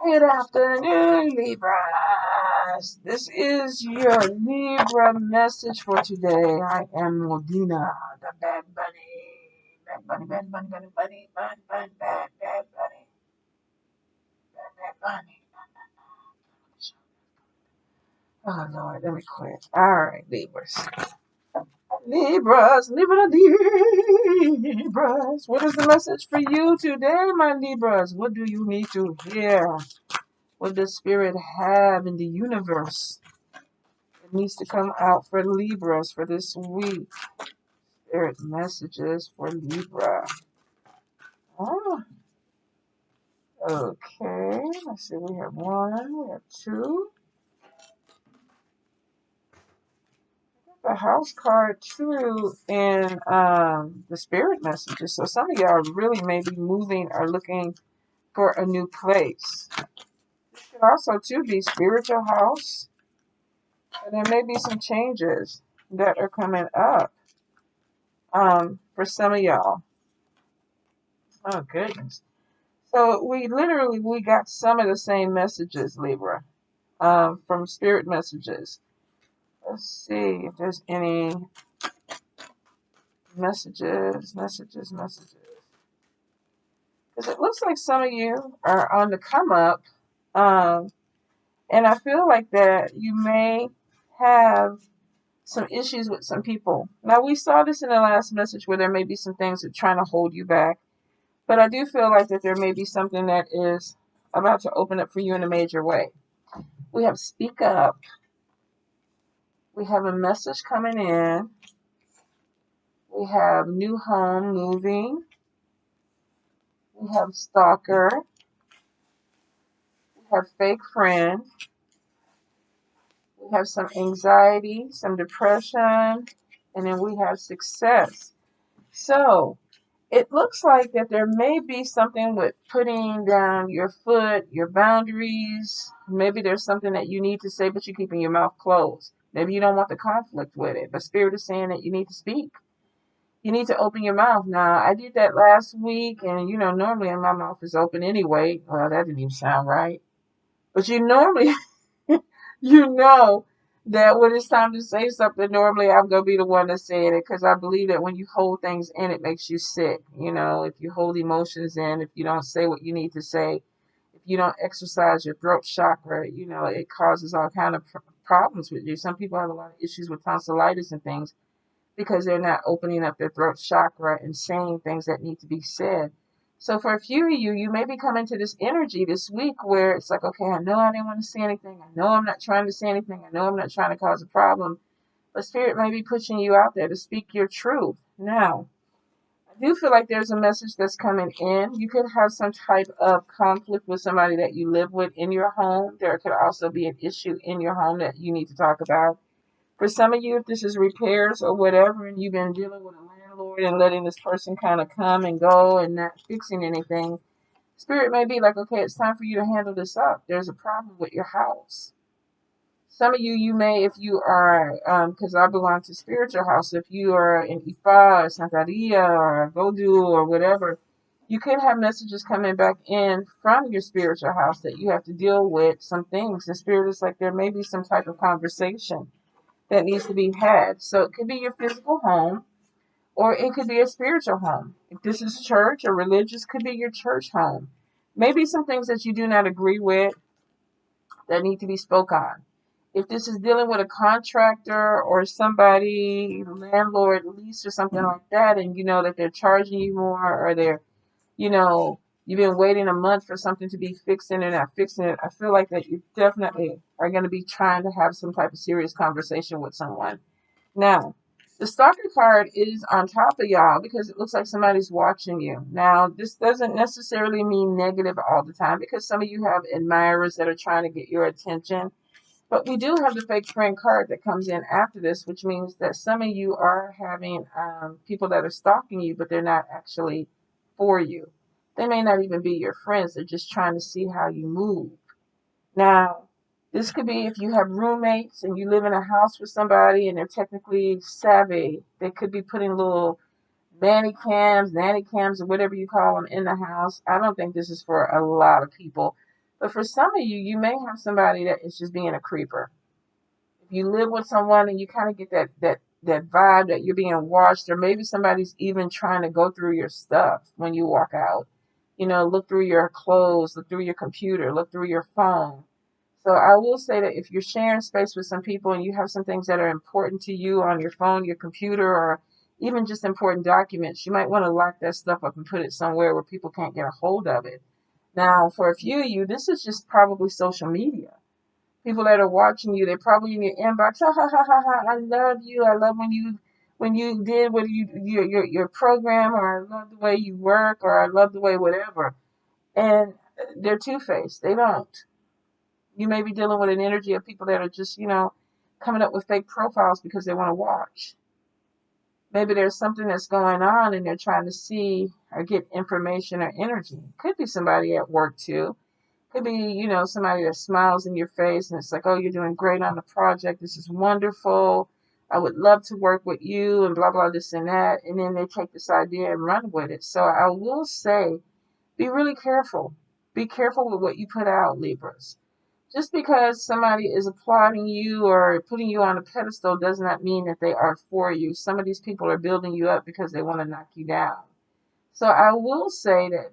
Good afternoon, Libras. This is your Libra message for today. I am Modena, the bad bunny. Bad bunny, bad bunny, bad bunny, bad, bad, bad, bad bunny. Bad, bad bunny. Oh, Lord, let me quit. All right, Libras. Libras, Libras. What is the message for you today, my Libras? What do you need to hear? What does Spirit have in the universe? It needs to come out for Libras for this week. Spirit messages for Libra. Oh, okay. Let's see. We have one. We have two. The house card too, and the spirit messages. So some of y'all really may be moving or looking for a new place. This could also too be spiritual house. And there may be some changes that are coming up for some of y'all. Oh goodness. So we got some of the same messages, Libra, from spirit messages. Let's see if there's any messages. Because it looks like some of you are on the come up. And I feel like that you may have some issues with some people. Now, we saw this in the last message where there may be some things that are trying to hold you back. But I do feel like that there may be something that is about to open up for you in a major way. We have speak up. We have a message coming in. We have new home moving. We have stalker. We have fake friend. We have some anxiety, some depression, and then we have success. So it looks like that there may be something with putting down your foot, your boundaries. Maybe there's something that you need to say, but you're keeping your mouth closed. Maybe you don't want the conflict with it, but Spirit is saying that you need to speak. You need to open your mouth. Now, I did that last week, and normally my mouth is open anyway. Well, that didn't even sound right. But you normally, you know that when it's time to say something, normally I'm going to be the one that's saying it because I believe that when you hold things in, it makes you sick. If you hold emotions in, if you don't say what you need to say, if you don't exercise your throat chakra, it causes all kind of problems with you. Some people have a lot of issues with tonsillitis and things because they're not opening up their throat chakra and saying things that need to be said. So for a few of you, you may be coming to this energy this week where it's like, okay, I know I didn't want to say anything. I know I'm not trying to say anything. I know I'm not trying to cause a problem. But Spirit may be pushing you out there to speak your truth. Now, I do feel like there's a message that's coming in. You could have some type of conflict with somebody that you live with in your home. There could also be an issue in your home that you need to talk about. For some of you, if this is repairs or whatever, and you've been dealing with a landlord and letting this person kind of come and go and not fixing anything, Spirit may be like, okay, it's time for you to handle this up. There's a problem with your house. Some of you may, if you are, because I belong to spiritual house, if you are in Ifa or Santeria or Vodou or whatever, you could have messages coming back in from your spiritual house that you have to deal with some things. The Spirit is like there may be some type of conversation that needs to be had. So it could be your physical home or it could be a spiritual home. If this is church or religious, could be your church home. Maybe some things that you do not agree with that need to be spoke on. If this is dealing with a contractor or somebody, landlord, lease or something like that, and you know that they're charging you more or you know, you've been waiting a month for something to be fixed and they're not fixing it, I feel like that you definitely are going to be trying to have some type of serious conversation with someone. Now, the stalker card is on top of y'all because it looks like somebody's watching you. Now, this doesn't necessarily mean negative all the time because some of you have admirers that are trying to get your attention. But we do have the fake friend card that comes in after this, which means that some of you are having people that are stalking you, but they're not actually for you. They may not even be your friends. They're just trying to see how you move. Now, this could be if you have roommates and you live in a house with somebody and they're technically savvy. They could be putting little nanny cams, or whatever you call them in the house. I don't think this is for a lot of people. But for some of you, you may have somebody that is just being a creeper. If you live with someone and you kind of get that vibe that you're being watched, or maybe somebody's even trying to go through your stuff when you walk out. Look through your clothes, look through your computer, look through your phone. So I will say that if you're sharing space with some people and you have some things that are important to you on your phone, your computer, or even just important documents, you might want to lock that stuff up and put it somewhere where people can't get a hold of it. Now, for a few of you, this is just probably social media. People that are watching you, they're probably in your inbox. Ha ha ha ha ha! I love you. I love when you did what your program, or I love the way you work, or I love the way whatever. And they're two-faced. They don't. You may be dealing with an energy of people that are just coming up with fake profiles because they want to watch. Maybe there's something that's going on and they're trying to see or get information or energy. Could be somebody at work too. Could be, somebody that smiles in your face and it's like, oh, you're doing great on the project. This is wonderful. I would love to work with you and blah, blah, this and that. And then they take this idea and run with it. So I will say, be really careful. Be careful with what you put out, Libras. Just because somebody is applauding you or putting you on a pedestal does not mean that they are for you. Some of these people are building you up because they want to knock you down. So I will say that,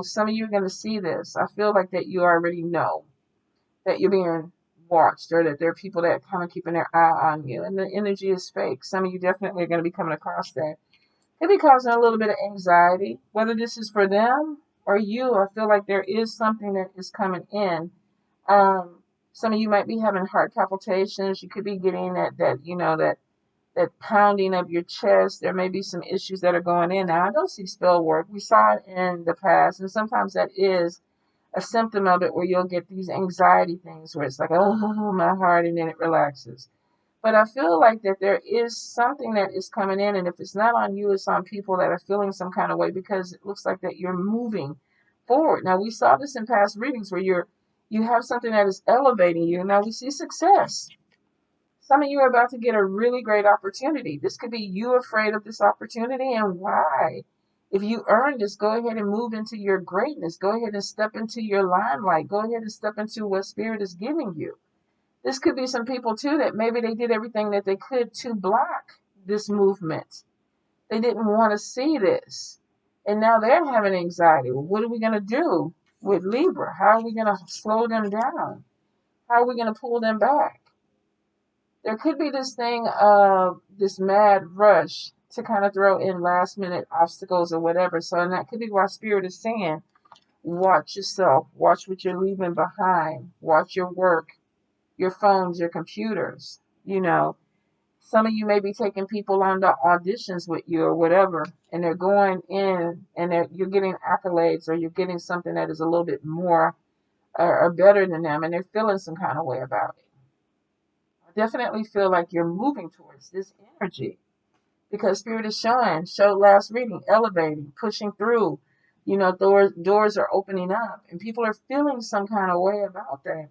some of you are going to see this. I feel like that you already know that you're being watched, or that there are people that kind of keeping their eye on you. And the energy is fake. Some of you definitely are going to be coming across that. Could be causing a little bit of anxiety, whether this is for them or you. I feel like there is something that is coming in. Some of you might be having heart palpitations. You could be getting that pounding of your chest. There may be some issues that are going in. Now, I don't see spell work. We saw it in the past, and sometimes that is a symptom of it, where you'll get these anxiety things where it's like, oh, my heart, and then it relaxes. But I feel like that there is something that is coming in, and if it's not on you, it's on people that are feeling some kind of way, because it looks like that you're moving forward. Now, we saw this in past readings where you have something that is elevating you. Now we see success. Some of you are about to get a really great opportunity. This could be you afraid of this opportunity, and why. If you earn this, go ahead and move into your greatness. Go ahead and step into your limelight. Go ahead and step into what Spirit is giving you. This could be some people too that maybe they did everything that they could to block this movement. They didn't want to see this. And now they're having anxiety. Well, what are we going to do with Libra? How are we going to slow them down? How are we going to pull them back? There could be this thing of this mad rush to kind of throw in last minute obstacles or whatever. So, and that could be why Spirit is saying, watch yourself, watch what you're leaving behind, watch your work, your phones, your computers. Some of you may be taking people on the auditions with you or whatever, and they're going in and you're getting accolades, or you're getting something that is a little bit more or better than them, and they're feeling some kind of way about it. I definitely feel like you're moving towards this energy, because Spirit is showed last reading, elevating, pushing through. Doors are opening up, and people are feeling some kind of way about that.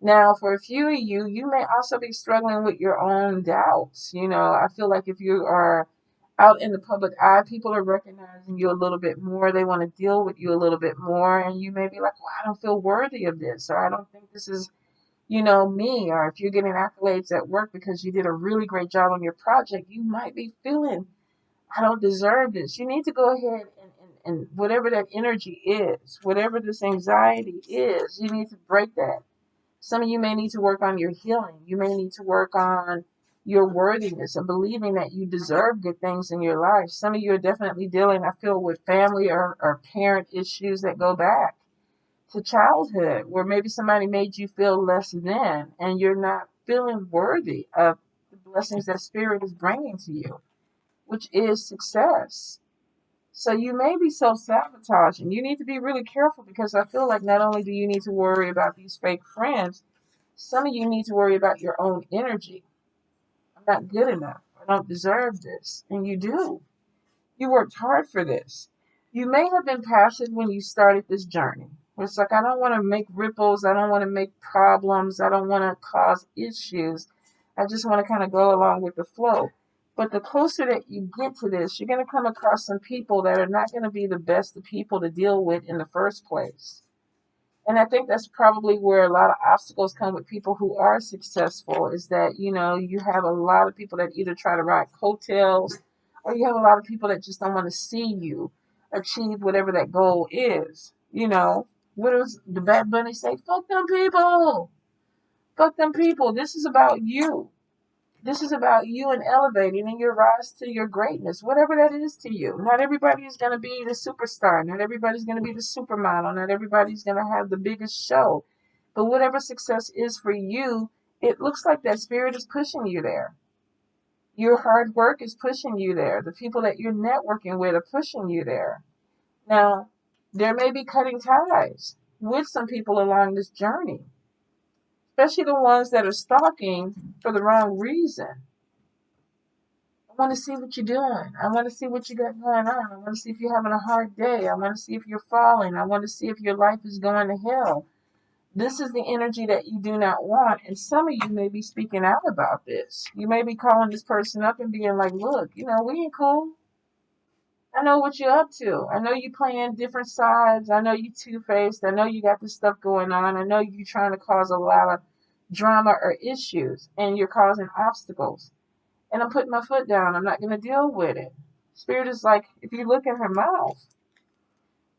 Now, for a few of you, you may also be struggling with your own doubts. I feel like if you are out in the public eye, people are recognizing you a little bit more. They want to deal with you a little bit more. And you may be like, well, I don't feel worthy of this, or I don't think this is, me. Or if you're getting accolades at work because you did a really great job on your project, you might be feeling, I don't deserve this. You need to go ahead and whatever that energy is, whatever this anxiety is, you need to break that. Some of you may need to work on your healing. You may need to work on your worthiness and believing that you deserve good things in your life. Some of you are definitely dealing, I feel, with family or parent issues that go back to childhood, where maybe somebody made you feel less than, and you're not feeling worthy of the blessings that Spirit is bringing to you, which is success. So you may be self-sabotaging. You need to be really careful, because I feel like not only do you need to worry about these fake friends, some of you need to worry about your own energy. I'm not good enough. I don't deserve this. And you do. You worked hard for this. You may have been passive when you started this journey. It's like, I don't want to make ripples. I don't want to make problems. I don't want to cause issues. I just want to kind of go along with the flow. But the closer that you get to this, you're going to come across some people that are not going to be the best of people to deal with in the first place. And I think that's probably where a lot of obstacles come with people who are successful, is that, you have a lot of people that either try to ride coattails, or you have a lot of people that just don't want to see you achieve whatever that goal is. What does the Bad Bunny say? Fuck them people. Fuck them people. This is about you. This is about you and elevating and your rise to your greatness, whatever that is to you. Not everybody is going to be the superstar. Not everybody's going to be the supermodel. Not everybody's going to have the biggest show. But whatever success is for you, it looks like that spirit is pushing you there. Your hard work is pushing you there. The people that you're networking with are pushing you there. Now, there may be cutting ties with some people along this journey, especially the ones that are stalking for the wrong reason. I want to see what you're doing. I want to see what you got going on. I want to see if you're having a hard day. I want to see if you're falling. I want to see if your life is going to hell. This is the energy that you do not want. And some of you may be speaking out about this. You may be calling this person up and being like, look, we ain't cool. I know what you're up to. I know you playing different sides. I know you two-faced. I know you got this stuff going on. I know you're trying to cause a lot of drama or issues, and you're causing obstacles. And I'm putting my foot down. I'm not going to deal with it. Spirit is like, if you look at her mouth,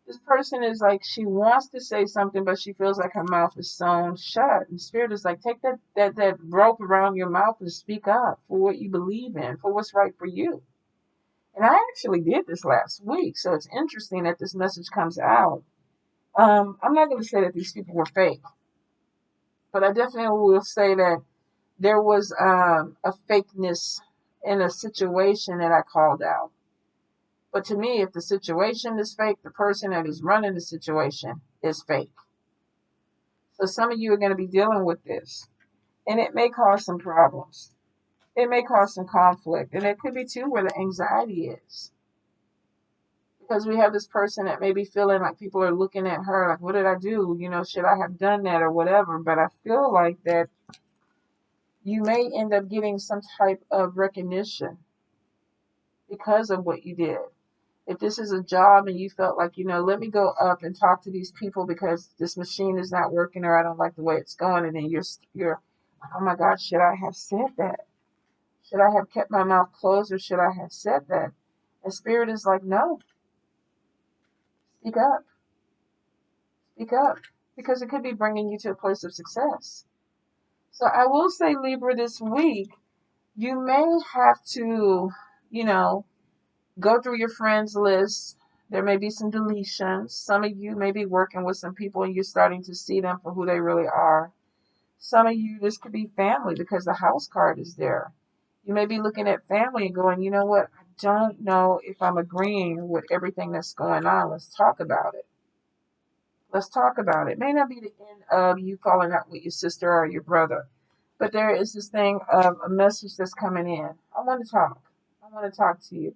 this person is like, she wants to say something, but she feels like her mouth is sewn shut. And Spirit is like, take that rope around your mouth and speak up for what you believe in, for what's right for you. And I actually did this last week, so it's interesting that this message comes out. I'm not going to say that these people were fake, but I definitely will say that there was a fakeness in a situation that I called out. But to me, if the situation is fake, the person that is running the situation is fake. So some of you are going to be dealing with this, and it may cause some problems. It may cause some conflict, and it could be too where the anxiety is. Because we have this person that may be feeling like people are looking at her like, what did I do? Should I have done that or whatever? But I feel like that you may end up getting some type of recognition because of what you did. If this is a job and you felt like, let me go up and talk to these people because this machine is not working or I don't like the way it's going, and then you're like, oh my God, should I have said that? Should I have kept my mouth closed, or should I have said that? And Spirit is like, no, speak up. Speak up, because it could be bringing you to a place of success. So I will say, Libra, this week, you may have to, go through your friends list. There may be some deletions. Some of you may be working with some people and you're starting to see them for who they really are. Some of you, this could be family because the house card is there. You may be looking at family and going, you know what? I don't know if I'm agreeing with everything that's going on. Let's talk about it. Let's talk about it. It may not be the end of you falling out with your sister or your brother, but there is this thing of a message that's coming in. I want to talk. I want to talk to you.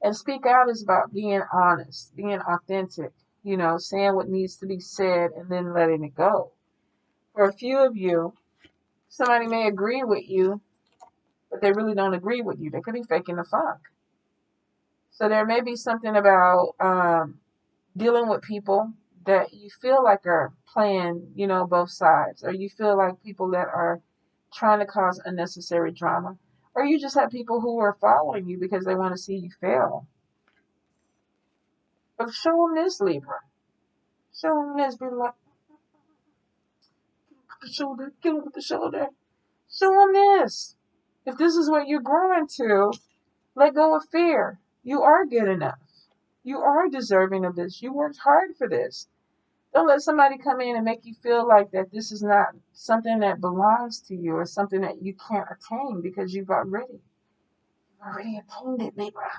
And speak out is about being honest, being authentic, saying what needs to be said and then letting it go. For a few of you, somebody may agree with you, but they really don't agree with you. They could be faking the funk. So there may be something about dealing with people that you feel like are playing, both sides, or you feel like people that are trying to cause unnecessary drama, or you just have people who are following you because they want to see you fail. But show them this, Libra. Show them this. Be like, the shoulder, kill him with the shoulder. Show them this. If this is what you're growing to, let go of fear. You are good enough. You are deserving of this. You worked hard for this. Don't let somebody come in and make you feel like that this is not something that belongs to you or something that you can't attain, because you've already attained it, Libra.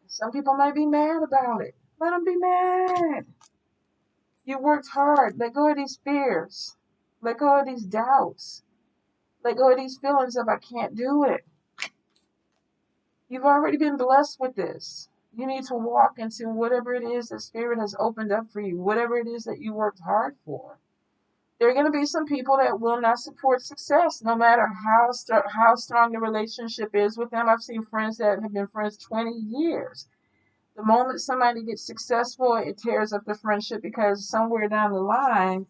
Some people might be mad about it. Let them be mad. You worked hard. Let go of these fears. Let go of these doubts. Let go of these feelings of I can't do it. You've already been blessed with this. You need to walk into whatever it is that Spirit has opened up for you, whatever it is that you worked hard for. There are going to be some people that will not support success, no matter how strong the relationship is with them. I've seen friends that have been friends 20 years. The moment somebody gets successful, it tears up the friendship because somewhere down the line,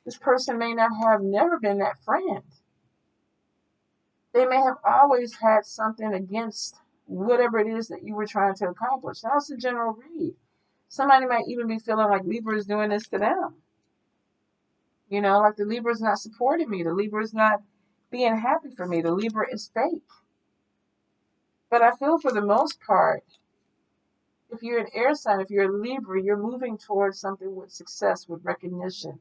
this person may not have never been that friend. They may have always had something against whatever it is that you were trying to accomplish. Now it's a general read. Somebody might even be feeling like Libra is doing this to them. You know, like the Libra is not supporting me. The Libra is not being happy for me. The Libra is fake. But I feel for the most part, if you're an air sign, if you're a Libra, you're moving towards something with success, with recognition.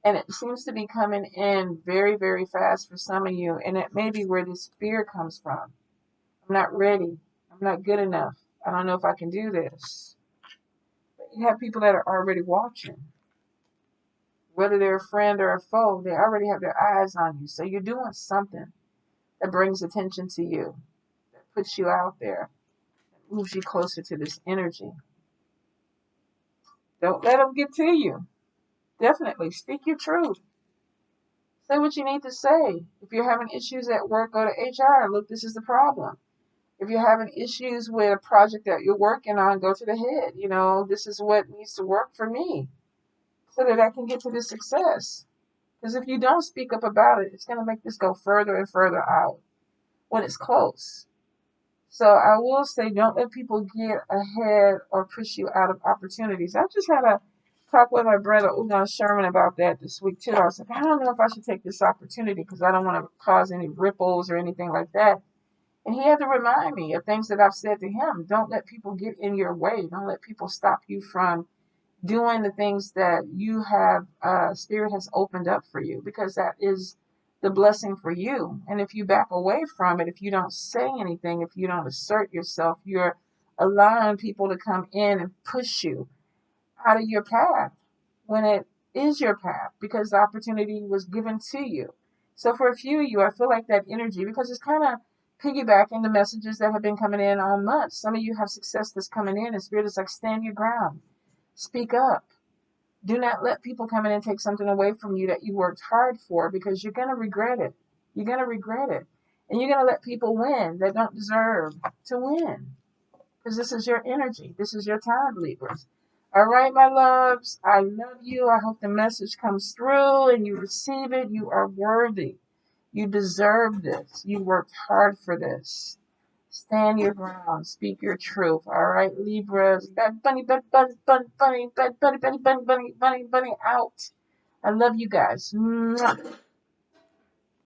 And it seems to be coming in very, very fast for some of you. And it may be where this fear comes from. I'm not ready. I'm not good enough. I don't know if I can do this. But you have people that are already watching. Whether they're a friend or a foe, they already have their eyes on you. So you're doing something that brings attention to you, that puts you out there, that moves you closer to this energy. Don't let them get to you. Definitely speak your truth. Say what you need to say. If you're having issues at work, go to HR. Look, this is the problem. If you're having issues with a project that you're working on, go to the head. You know, this is what needs to work for me so that I can get to this success. Because if you don't speak up about it, it's going to make this go further and further out when it's close. So I will say, don't let people get ahead or push you out of opportunities. I just had a talk with my brother, Ugan Sherman, about that this week, too. I was like, I don't know if I should take this opportunity because I don't want to cause any ripples or anything like that. And he had to remind me of things that I've said to him. Don't let people get in your way. Don't let people stop you from doing the things that you have, Spirit has opened up for you, because that is the blessing for you. And if you back away from it, if you don't say anything, if you don't assert yourself, you're allowing people to come in and push you out of your path when it is your path, because the opportunity was given to you. So for a few of you, I feel like that energy, because it's kind of piggybacking the messages that have been coming in all month. Some of you have success that's coming in, and Spirit is like, stand your ground. Speak up. Do not let people come in and take something away from you that you worked hard for, because you're going to regret it. You're going to regret it. And you're going to let people win that don't deserve to win, because this is your energy. This is your time, Libras. All right, my loves. I love you. I hope the message comes through and you receive it. You are worthy. You deserve this. You worked hard for this. Stand your ground. Speak your truth. All right, Libras. Bad bunny, bad bunny, bunny, bunny, bad bunny, bunny, bunny, bunny, bunny, bunny, out. I love you guys. Mwah.